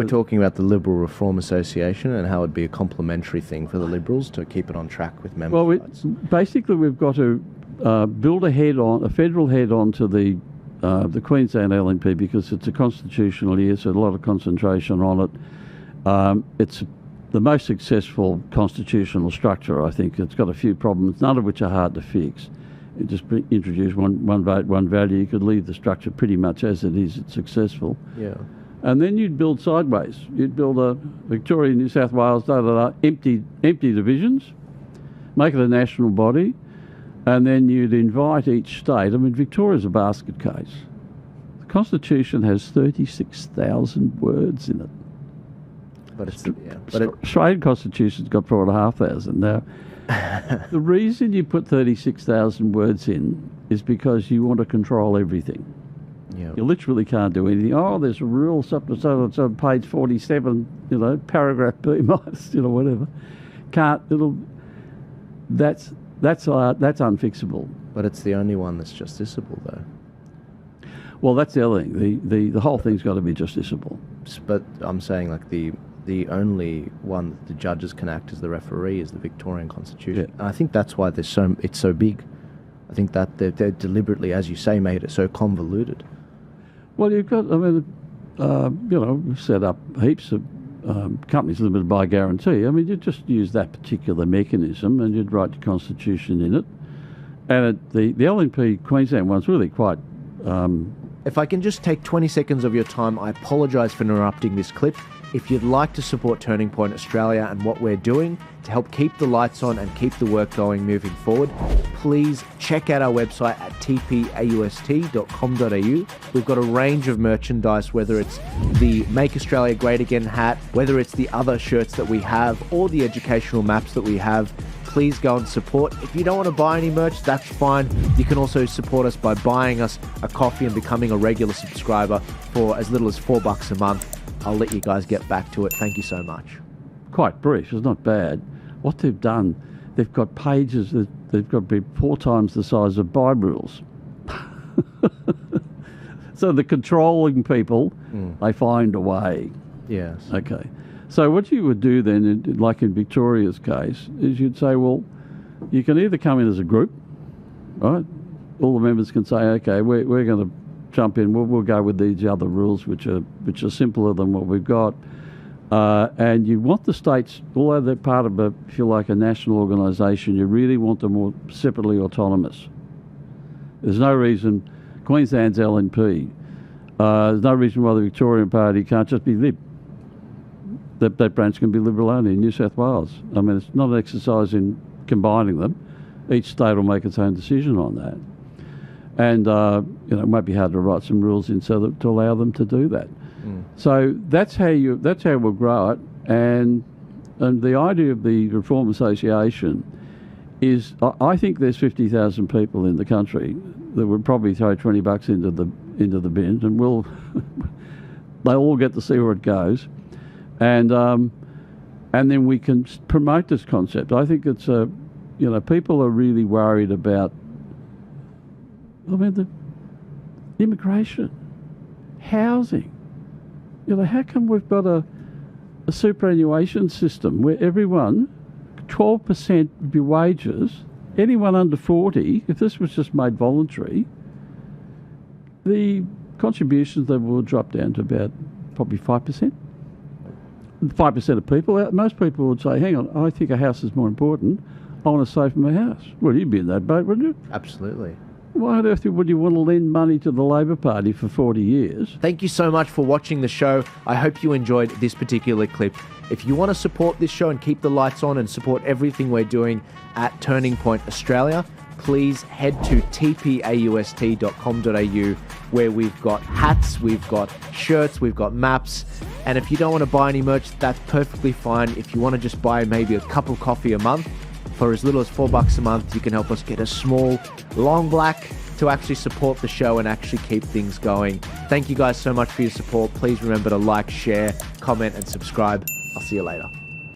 were talking about the Liberal Reform Association and how it'd be a complementary thing for the Liberals to keep it on track with member rights. Basically, we've got to build a federal head onto the Queensland LNP because it's a constitutional year, so a lot of concentration on it. It's the most successful constitutional structure, I think. It's got a few problems, none of which are hard to fix. You just introduce one vote, one value. You could leave the structure pretty much as it is. It's successful. Yeah. And then you'd build sideways. You'd build a Victoria, New South Wales, empty divisions, make it a national body, and then you'd invite each state. I mean, Victoria's a basket case. The Constitution has 36,000 words in it. But it's Australian Constitution's got 4,500 now. The reason you put 36,000 words in is because you want to control everything. Yeah. You literally can't do anything. Oh, there's a rule, so on page 47, paragraph B minus, whatever. That's unfixable. But it's the only one that's justiciable, though. Well, that's the other thing. The whole thing's got to be justiciable. But I'm saying, like, the only one that the judges can act as the referee is the Victorian Constitution. Yeah. And I think that's why it's so big. I think that they're deliberately, as you say, made it so convoluted. Well, you've got, we've set up heaps of companies limited by guarantee. I mean, you just use that particular mechanism and you'd write your constitution in it. And the LNP Queensland one's really quite... If I can just take 20 seconds of your time, I apologise for interrupting this clip. If you'd like to support Turning Point Australia and what we're doing to help keep the lights on and keep the work going moving forward, please check out our website at tpaust.com.au. We've got a range of merchandise, whether it's the Make Australia Great Again hat, whether it's the other shirts that we have, or the educational maps that we have. Please go and support. If you don't want to buy any merch, that's fine. You can also support us by buying us a coffee and becoming a regular subscriber for as little as $4 a month. I'll let you guys get back to it. Thank you so much. Quite brief. It's not bad. What they've done, they've got pages that they've got to be 4 times the size of Bible rules. So the controlling people, they find a way. Yes. Okay. So what you would do then, like in Victoria's case, is you'd say, well, you can either come in as a group, right? All the members can say, okay, we're going to jump in. We'll go with these other rules, which are simpler than what we've got. And you want the states, although they're part of if you like, a national organisation, you really want them more separately autonomous. There's no reason Queensland's LNP. There's no reason why the Victorian Party can't just be Lib. That branch can be Liberal only in New South Wales. I mean, it's not an exercise in combining them. Each state will make its own decision on that. And, it might be hard to write some rules in to allow them to do that. So that's how we'll grow it. And the idea of the Reform Association is, I think there's 50,000 people in the country that would probably throw $20 into the bin, and they'll all get to see where it goes. And then we can promote this concept. I think it's people are really worried about, the immigration, housing. How come we've got a superannuation system where everyone, 12% of your wages, anyone under 40, if this was just made voluntary, the contributions level will drop down to about probably 5%. 5% of people, most people would say, hang on, I think a house is more important. I want to save for my house. Well, you'd be in that boat, wouldn't you? Absolutely. Why on earth would you want to lend money to the Labor Party for 40 years? Thank you so much for watching the show. I hope you enjoyed this particular clip. If you want to support this show and keep the lights on and support everything we're doing at Turning Point Australia, please head to tpaust.com.au, where we've got hats, we've got shirts, we've got maps. And if you don't want to buy any merch, that's perfectly fine. If you want to just buy maybe a cup of coffee a month, for as little as $4 a month, you can help us get a small long black to actually support the show and actually keep things going. Thank you guys so much for your support. Please remember to like, share, comment, and subscribe. I'll see you later.